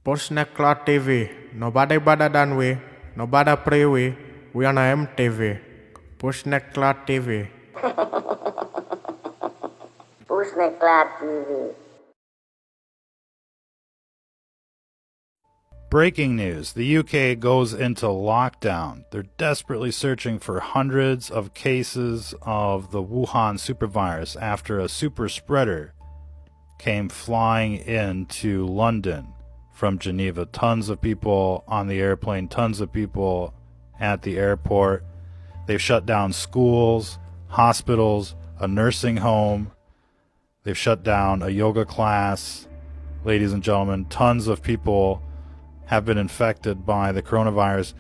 PussNekk Cl TV. Nobody better than nobody pray we on a MTV. PussNekk Cl TV. PussNekk Cl TV. Breaking news. The UK goes into lockdown. They're desperately searching for hundreds of cases of the Wuhan supervirus after a super spreader came flying into London from Geneva. Tons of people on the airplane, tons of people at the airport. They've shut down schools, hospitals, a nursing home. They've shut down a yoga class. Ladies and gentlemen, tons of people have been infected by the coronavirus.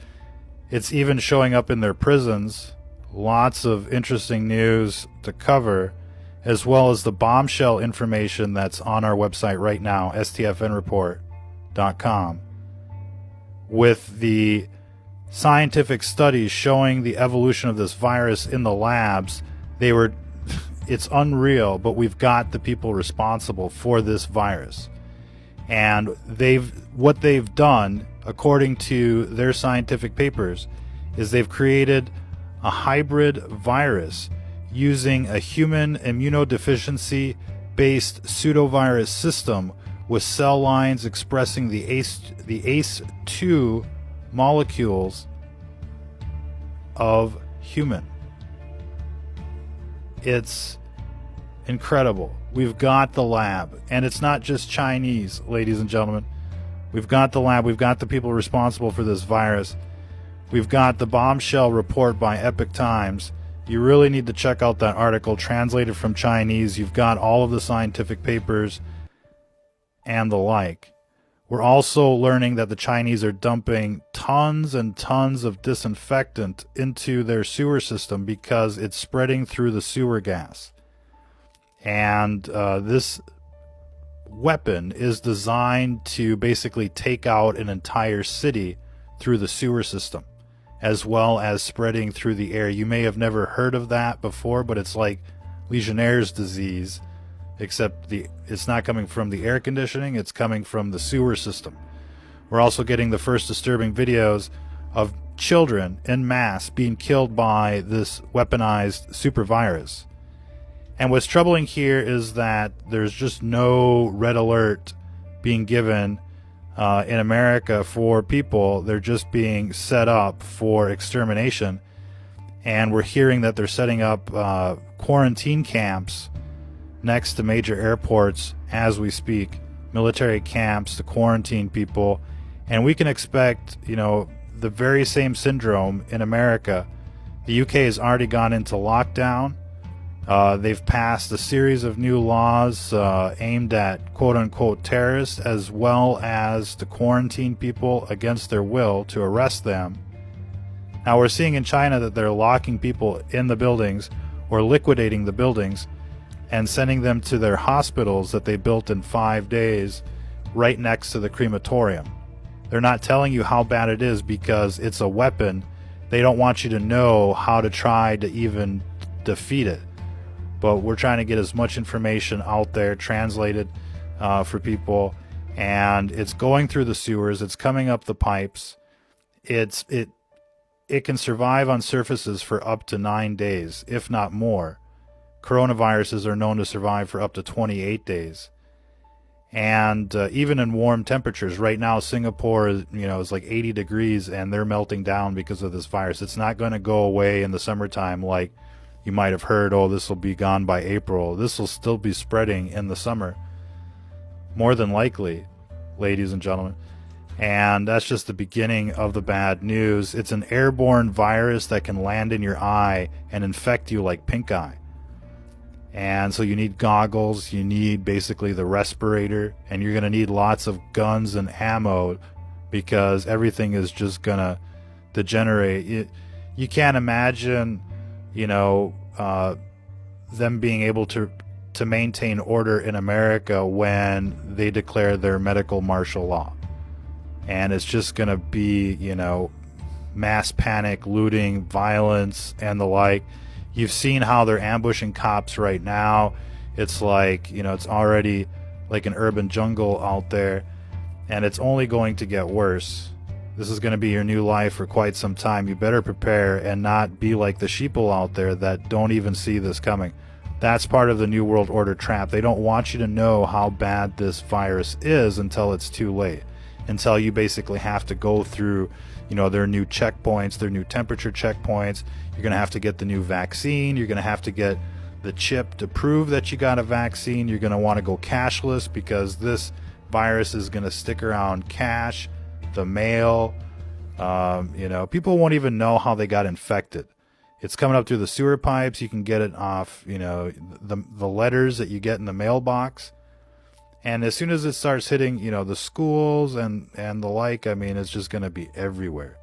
It's even showing up in their prisons. Lots of interesting news to cover, as well as the bombshell information that's on our website right now, stfnreport.com, with the scientific studies showing the evolution of this virus in the labs. It's unreal, but we've got the people responsible for this virus. And what they've done, according to their scientific papers, is they've created a hybrid virus using a human immunodeficiency-based pseudovirus system with cell lines expressing the ACE2 molecules of human. It's incredible. We've got the lab, and it's not just Chinese, ladies and gentlemen. We've got the lab, we've got the people responsible for this virus. We've got the bombshell report by Epoch Times. You really need to check out that article, translated from Chinese. You've got all of the scientific papers and the like. We're also learning that the Chinese are dumping tons and tons of disinfectant into their sewer system because it's spreading through the sewer gas. And this weapon is designed to basically take out an entire city through the sewer system, as well as spreading through the air. You may have never heard of that before, but it's like Legionnaire's disease, except it's not coming from the air conditioning, it's coming from the sewer system. We're also getting the first disturbing videos of children en masse being killed by this weaponized super virus. And what's troubling here is that there's just no red alert being given in America for people. They're just being set up for extermination. And we're hearing that they're setting up quarantine camps next to major airports as we speak. Military camps to quarantine people. And we can expect, the very same syndrome in America. The UK has already gone into lockdown. They've passed a series of new laws aimed at quote-unquote terrorists, as well as to quarantine people against their will, to arrest them. Now we're seeing in China that they're locking people in the buildings or liquidating the buildings and sending them to their hospitals that they built in 5 days right next to the crematorium. They're not telling you how bad it is because it's a weapon. They don't want you to know how to try to even defeat it. But we're trying to get as much information out there, translated for people, and it's going through the sewers, it's coming up the pipes. It can survive on surfaces for up to 9 days, if not more. Coronaviruses are known to survive for up to 28 days. And even in warm temperatures, right now Singapore is like 80 degrees and they're melting down because of this virus. It's not going to go away in the summertime like you might have heard, this will be gone by April. This will still be spreading in the summer. More than likely, ladies and gentlemen. And that's just the beginning of the bad news. It's an airborne virus that can land in your eye and infect you like pink eye. And so you need goggles, you need basically the respirator, and you're going to need lots of guns and ammo because everything is just going to degenerate. You can't imagine them being able to maintain order in America when they declare their medical martial law. And it's just going to be, mass panic, looting, violence, and the like. You've seen how they're ambushing cops right now. It's like, it's already like an urban jungle out there. and it's only going to get worse. This is going to be your new life for quite some time. You better prepare and not be like the sheeple out there that don't even see this coming. That's part of the New World Order trap. They don't want you to know how bad this virus is until it's too late, until you basically have to go through, their new checkpoints, their new temperature checkpoints. You're going to have to get the new vaccine. You're going to have to get the chip to prove that you got a vaccine. You're going to want to go cashless because this virus is going to stick around cash, the mail. People won't even know how they got infected. It's coming up through the sewer pipes. You can get it off, the letters that you get in the mailbox. And as soon as it starts hitting, the schools and the like, it's just going to be everywhere.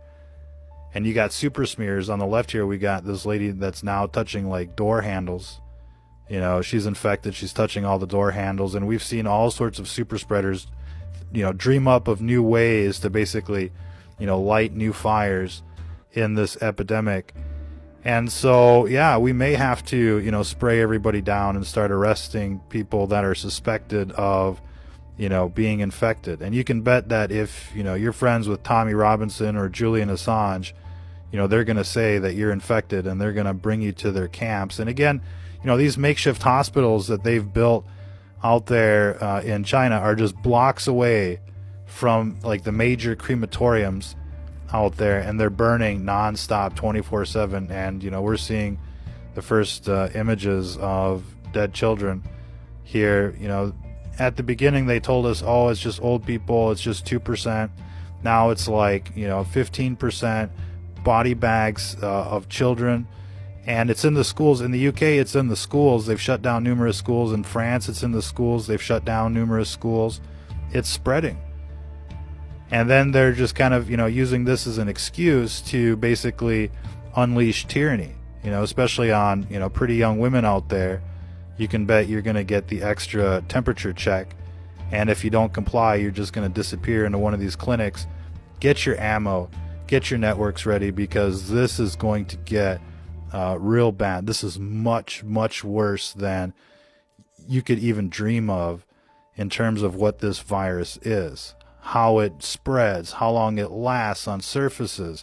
And you got super smears. On the left here, we got this lady that's now touching like door handles. She's infected. She's touching all the door handles. And we've seen all sorts of super spreaders, dream up of new ways to basically, light new fires in this epidemic. And so, yeah, we may have to, spray everybody down and start arresting people that are suspected of, being infected. And you can bet that if, you're friends with Tommy Robinson or Julian Assange, they're going to say that you're infected and they're going to bring you to their camps. And again, these makeshift hospitals that they've built out there in China are just blocks away from like the major crematoriums out there, and they're burning nonstop 24/7. And we're seeing the first images of dead children here. At the beginning they told us, oh, it's just old people, it's just 2%. Now it's like 15% body bags of children. And it's in the schools. In the UK, it's in the schools. They've shut down numerous schools. In France, it's in the schools. They've shut down numerous schools. It's spreading. And then they're just kind of, using this as an excuse to basically unleash tyranny, especially on, pretty young women out there. You can bet you're going to get the extra temperature check. And if you don't comply, you're just going to disappear into one of these clinics. Get your ammo, get your networks ready, because this is going to get real bad. This is much, much worse than you could even dream of in terms of what this virus is. How it spreads, how long it lasts on surfaces,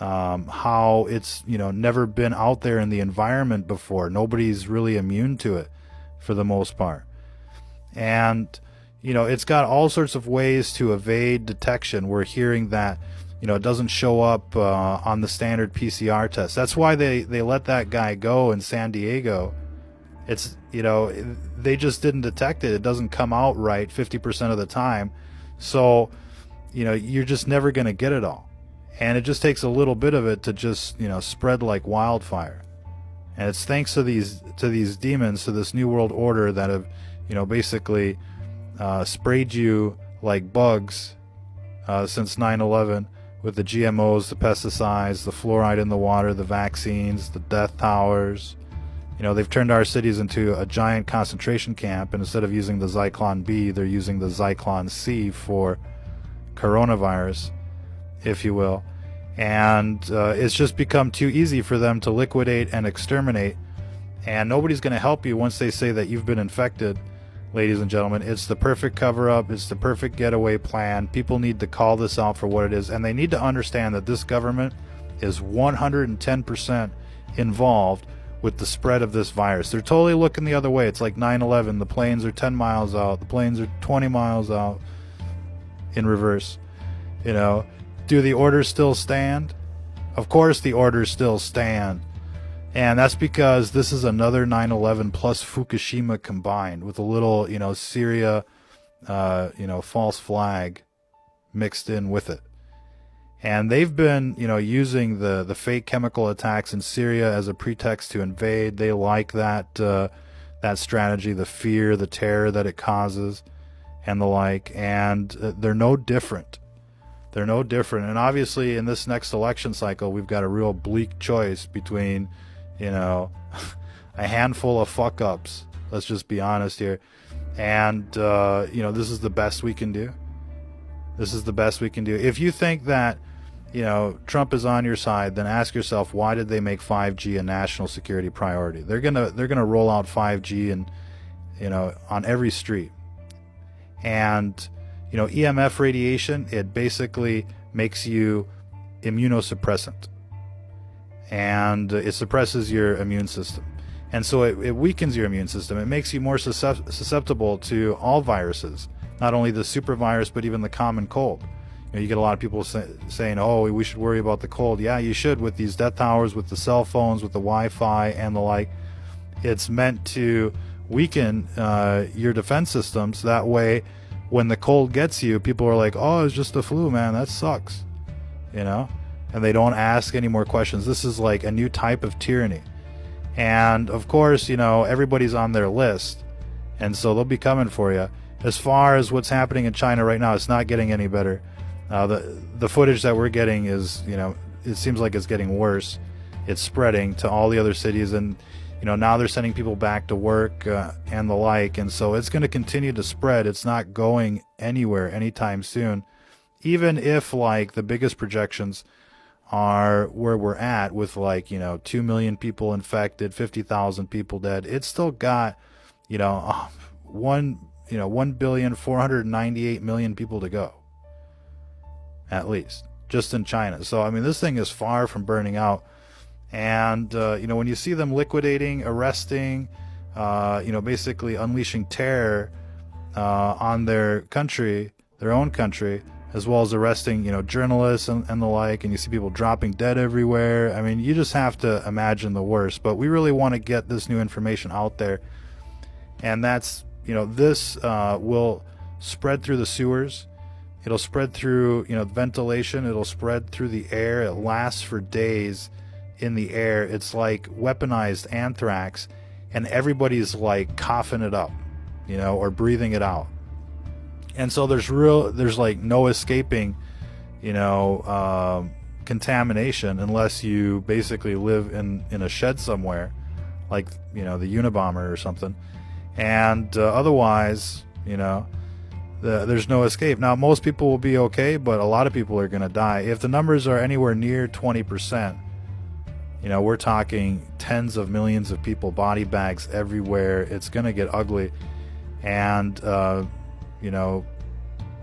how it's never been out there in the environment before. Nobody's really immune to it for the most part. And it's got all sorts of ways to evade detection. We're hearing that it doesn't show up on the standard PCR test. That's why they let that guy go in San Diego. It's they just didn't detect it. It doesn't come out right 50% of the time. So, you're just never going to get it all. And it just takes a little bit of it to just, spread like wildfire. And it's thanks to these demons, to this New World Order that have, basically sprayed you like bugs since 9/11 with the GMOs, the pesticides, the fluoride in the water, the vaccines, the death towers. They've turned our cities into a giant concentration camp, and instead of using the Zyklon B, they're using the Zyklon C for coronavirus, if you will. And it's just become too easy for them to liquidate and exterminate, and nobody's going to help you once they say that you've been infected, ladies and gentlemen. It's the perfect cover-up. It's the perfect getaway plan. People need to call this out for what it is, and they need to understand that this government is 110% involved with the spread of this virus. They're totally looking the other way. It's like 9/11. The planes are 10 miles out. The planes are 20 miles out in reverse. Do the orders still stand? Of course the orders still stand. And that's because this is another 9/11 plus Fukushima combined with a little, Syria, false flag mixed in with it. And they've been, using the fake chemical attacks in Syria as a pretext to invade. They like that strategy, the fear, the terror that it causes, and the like. And they're no different. They're no different. And obviously, in this next election cycle, we've got a real bleak choice between, a handful of fuck-ups. Let's just be honest here. And, this is the best we can do. This is the best we can do. If you think that, Trump is on your side, then ask yourself, why did they make 5G a national security priority? They're gonna roll out 5G and on every street. And EMF radiation, it basically makes you immunosuppressant, and it suppresses your immune system. And so it weakens your immune system. It makes you more susceptible to all viruses, not only the super virus, but even the common cold. You get a lot of people saying, oh, we should worry about the cold. Yeah, you should, with these death hours, with the cell phones, with the Wi-Fi and the like. It's meant to weaken your defense systems. That way, when the cold gets you, people are like, oh, it's just the flu, man. That sucks. And they don't ask any more questions. This is like a new type of tyranny. And of course, everybody's on their list. And so they'll be coming for you. As far as what's happening in China right now, it's not getting any better. The footage that we're getting is, it seems like it's getting worse. It's spreading to all the other cities, and now they're sending people back to work and the like, and so it's going to continue to spread. It's not going anywhere anytime soon, even if like the biggest projections are where we're at with 2 million people infected, 50,000 people dead. It's still got 1,498,000,000 people to go, at least, just in China. So I mean, this thing is far from burning out. And when you see them liquidating, arresting, basically unleashing terror on their country, their own country, as well as arresting journalists and the like, and you see people dropping dead everywhere, I mean, you just have to imagine the worst. But we really want to get this new information out there, and that's this will spread through the sewers. It'll spread through ventilation. It'll spread through the air. It lasts for days in the air. It's like weaponized anthrax, and everybody's like coughing it up, or breathing it out. And so there's like no escaping, contamination unless you basically live in a shed somewhere, like the Unabomber or something. And otherwise, there's no escape. Now, most people will be okay, but a lot of people are going to die. If the numbers are anywhere near 20%, we're talking tens of millions of people, body bags everywhere. It's going to get ugly. And,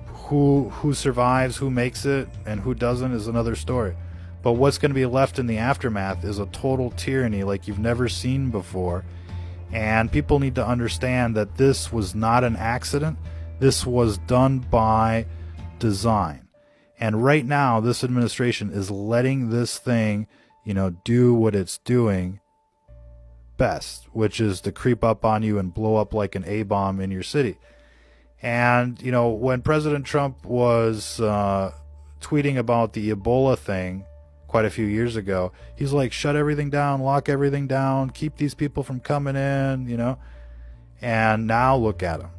who survives, who makes it, and who doesn't is another story. But what's going to be left in the aftermath is a total tyranny like you've never seen before. And people need to understand that this was not an accident. This was done by design. And right now, this administration is letting this thing, do what it's doing best, which is to creep up on you and blow up like an A-bomb in your city. And, when President Trump was tweeting about the Ebola thing quite a few years ago, he's like, shut everything down, lock everything down, keep these people from coming in, And now look at him.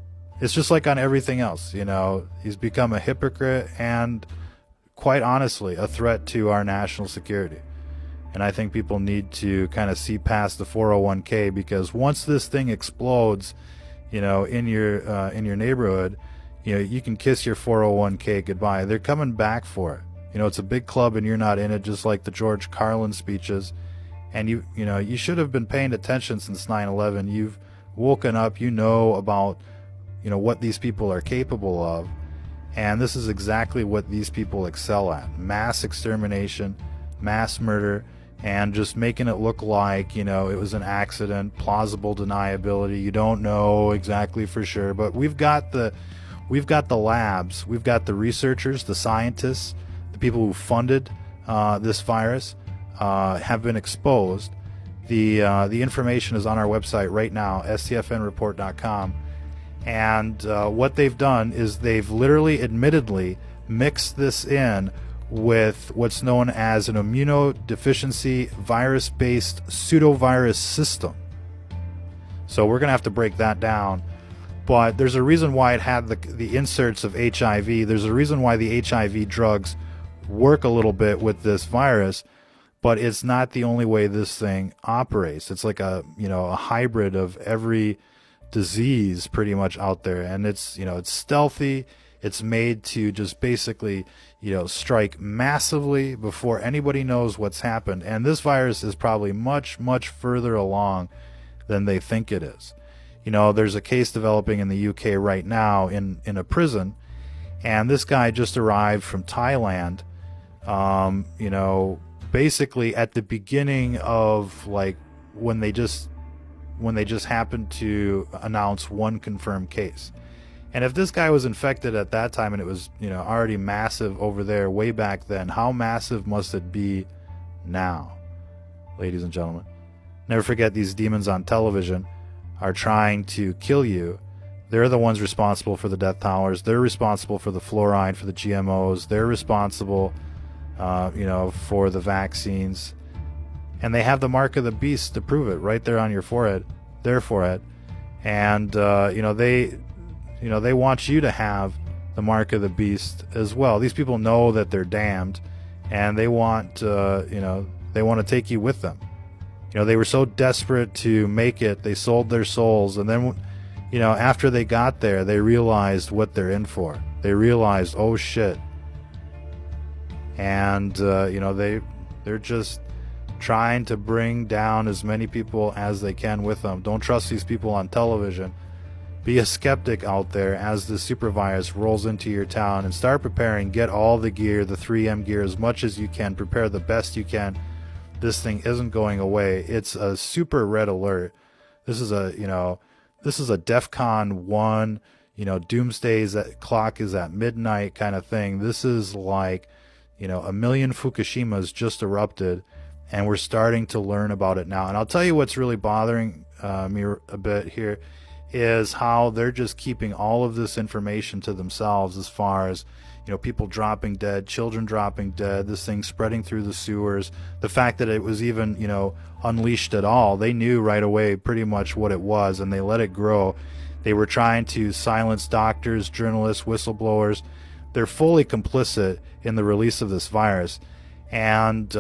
It's just like on everything else, he's become a hypocrite and, quite honestly, a threat to our national security. And I think people need to kind of see past the 401k, because once this thing explodes, in your neighborhood, you can kiss your 401k goodbye. They're coming back for it. It's a big club and you're not in it, just like the George Carlin speeches. And you should have been paying attention since 9/11. You've woken up, about what these people are capable of. And this is exactly what these people excel at: mass extermination, mass murder, and just making it look like, it was an accident, plausible deniability. You don't know exactly for sure, but we've got the labs, we've got the researchers, the scientists, the people who funded this virus have been exposed. The information is on our website right now, stfnreport.com. And what they've done is they've literally, admittedly, mixed this in with what's known as an immunodeficiency virus-based pseudovirus system. So we're going to have to break that down. But there's a reason why it had the inserts of HIV. There's a reason why the HIV drugs work a little bit with this virus, but it's not the only way this thing operates. It's like a hybrid of every disease pretty much out there, and it's stealthy. It's made to just basically strike massively before anybody knows what's happened. And this virus is probably much further along than they think it is. There's a case developing in the UK right now in a prison, And this guy just arrived from Thailand, you know, basically at the beginning of like when they just happened to announce one confirmed case. And if this guy was infected at that time and it was, you know, already massive over there way back then, how massive must it be now, ladies and gentlemen? Never forget, these demons on television are trying to kill you. They're the ones responsible for the death towers. They're responsible for the fluoride, for the GMOs. They're responsible, you know, for the vaccines. And they have the mark of the beast to prove it right there on your forehead, their forehead. And, you know, they want you to have the mark of the beast as well. These people know that they're damned, and they want, you know, they want to take you with them. You know, they were so desperate to make it, they sold their souls, and then, you know, after they got there, they realized what they're in for. They realized, oh shit. And, you know, they're just trying to bring down as many people as they can with them. Don't trust these people on television. Be a skeptic out there as the super virus rolls into your town, and start preparing. Get all the gear, the 3M gear, as much as you can. Prepare the best you can. This thing isn't going away. It's a super red alert. This is a, you know, this is a DEFCON 1, you know, doomsday's clock is at midnight kind of thing. This is like, you know, a million Fukushimas just erupted, and we're starting to learn about it now. And I'll tell you what's really bothering me a bit here is how they're just keeping all of this information to themselves, as far as, you know, people dropping dead, children dropping dead, this thing spreading through the sewers, the fact that it was even, you know, unleashed at all. They knew right away pretty much what it was, and they let it grow. They were trying to silence doctors, journalists, whistleblowers. They're fully complicit in the release of this virus. And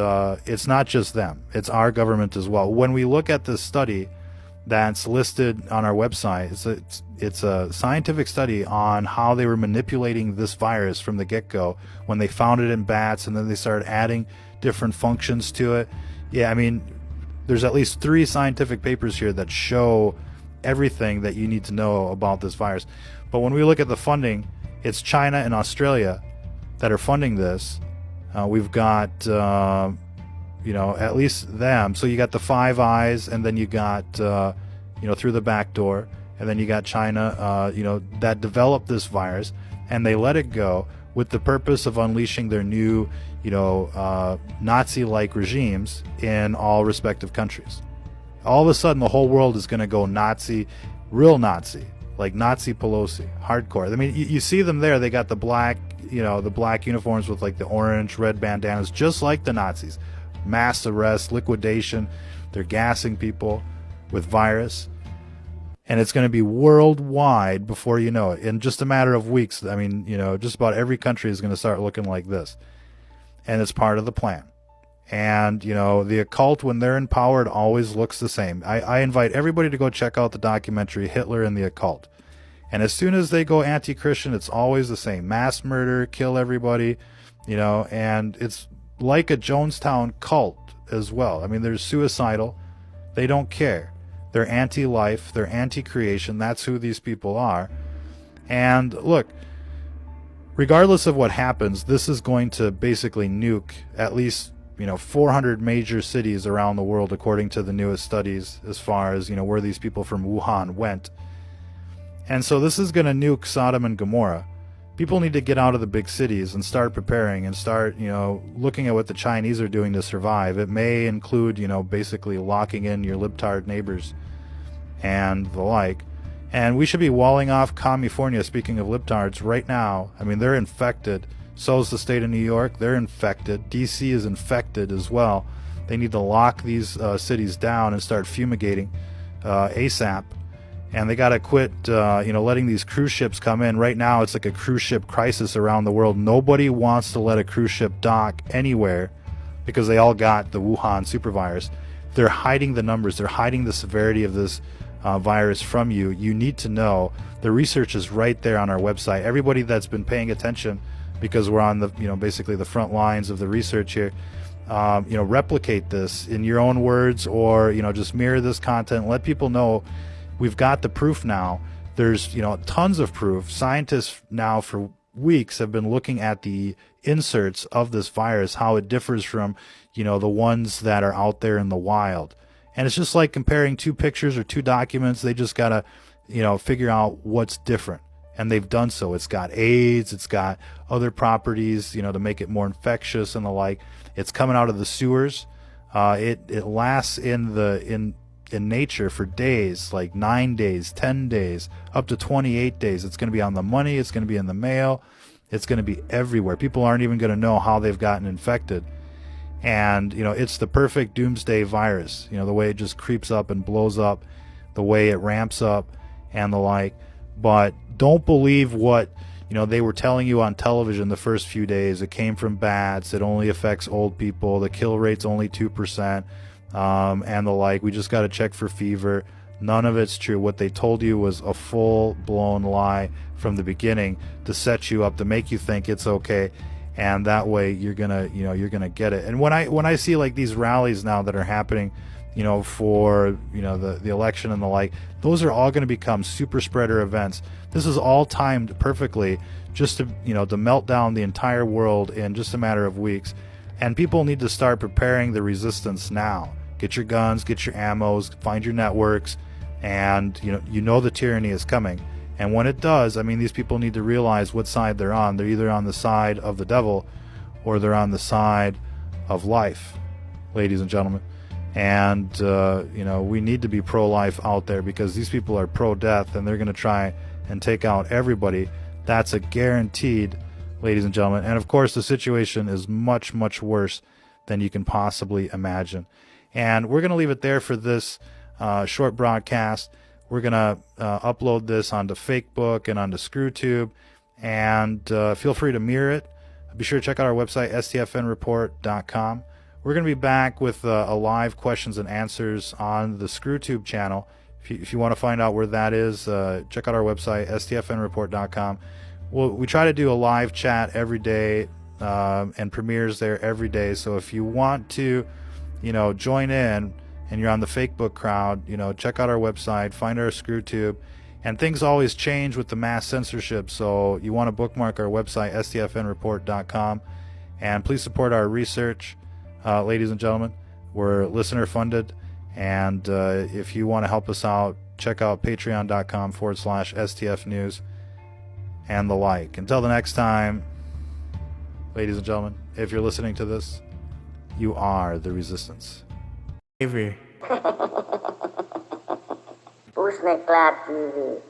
it's not just them, it's our government as well. When we look at this study that's listed on our website, it's a scientific study on how they were manipulating this virus from the get-go, when they found it in bats, and then they started adding different functions to it. Yeah, I mean, there's at least 3 scientific papers here that show everything that you need to know about this virus. But when we look at the funding, it's China and Australia that are funding this. We've got, you know, at least them. So you got the Five Eyes, and then you got, you know, through the back door, and then you got China, you know, that developed this virus, and they let it go with the purpose of unleashing their new, you know, Nazi-like regimes in all respective countries. All of a sudden, the whole world is going to go Nazi, real Nazi, like Nazi Pelosi, hardcore. I mean, you see them there. They got the black, you know, the black uniforms with like the orange, red bandanas, just like the Nazis. Mass arrest, liquidation. They're gassing people with virus. And it's going to be worldwide before you know it. In just a matter of weeks, I mean, you know, just about every country is going to start looking like this. And it's part of the plan. And, you know, the occult, when they're in power, it always looks the same. I invite everybody to go check out the documentary Hitler and the Occult. And as soon as they go anti-Christian, it's always the same. Mass murder, kill everybody, you know, and it's like a Jonestown cult as well. I mean, they're suicidal. They don't care. They're anti-life. They're anti-creation. That's who these people are. And look, regardless of what happens, this is going to basically nuke at least, you know, 400 major cities around the world, according to the newest studies, as far as, you know, where these people from Wuhan went. And so this is going to nuke Sodom and Gomorrah. People need to get out of the big cities and start preparing and start, you know, looking at what the Chinese are doing to survive. It may include, you know, basically locking in your libtard neighbors and the like. And we should be walling off California, speaking of libtards, right now. I mean, they're infected. So is the state of New York. They're infected. D.C. is infected as well. They need to lock these cities down and start fumigating ASAP. And they got to quit, you know, letting these cruise ships come in. Right now, it's like a cruise ship crisis around the world. Nobody wants to let a cruise ship dock anywhere because they all got the Wuhan supervirus. They're hiding the numbers. They're hiding the severity of this virus from you. You need to know. The research is right there on our website. Everybody that's been paying attention, because we're on the, you know, basically the front lines of the research here, you know, replicate this in your own words, or, you know, just mirror this content. Let people know we've got the proof now. There's, you know, tons of proof. Scientists now, for weeks have been looking at the inserts of this virus, how it differs from, the ones that are out there in the wild. And it's just like comparing two pictures or two documents. They just got to, figure out what's different. And they've done so. It's got AIDS, it's got other properties, to make it more infectious and the like. It's coming out of the sewers. It lasts in nature for days, like 9 days, 10 days, up to 28 days. It's going to be on the money. It's going to be in the mail. It's going to be everywhere. People aren't even going to know how they've gotten infected. And, it's the perfect doomsday virus, the way it just creeps up and blows up, the way it ramps up and the like. But don't believe what, they were telling you on television the first few days. It came from bats. It only affects old people. The kill rate's only 2%. And the like. We just got to check for fever. None of it's true. What they told you was a full-blown lie from the beginning to set you up, to make you think it's okay, and that way you're gonna get it. And when I see like these rallies now that are happening, for the election and the like, those are all going to become super spreader events. This is all timed perfectly, just to to melt down the entire world in just a matter of weeks. And people need to start preparing the resistance now. Get your guns, get your ammos, find your networks, and the tyranny is coming. And when it does, these people need to realize what side they're on. They're either on the side of the devil or they're on the side of life, ladies and gentlemen. And we need to be pro-life out there, because these people are pro-death and they're going to try and take out everybody. That's a guaranteed, ladies and gentlemen. And of course, the situation is much, much worse than you can possibly imagine. And we're going to leave it there for this short broadcast. We're going to upload this onto Facebook and onto ScrewTube. And feel free to mirror it. Be sure to check out our website, stfnreport.com. We're going to be back with a live questions and answers on the ScrewTube channel. If you want to find out where that is, check out our website, stfnreport.com. We try to do a live chat every day and premieres there every day. So if you want to, join in and you're on the Facebook crowd, check out our website, find our ScrewTube. And things always change with the mass censorship. So you want to bookmark our website, stfnreport.com. And please support our research, ladies and gentlemen. We're listener funded. And if you want to help us out, check out patreon.com/STF News and the like. Until the next time, ladies and gentlemen, if you're listening to this, you are the resistance. TV. PussNekk Cl TV.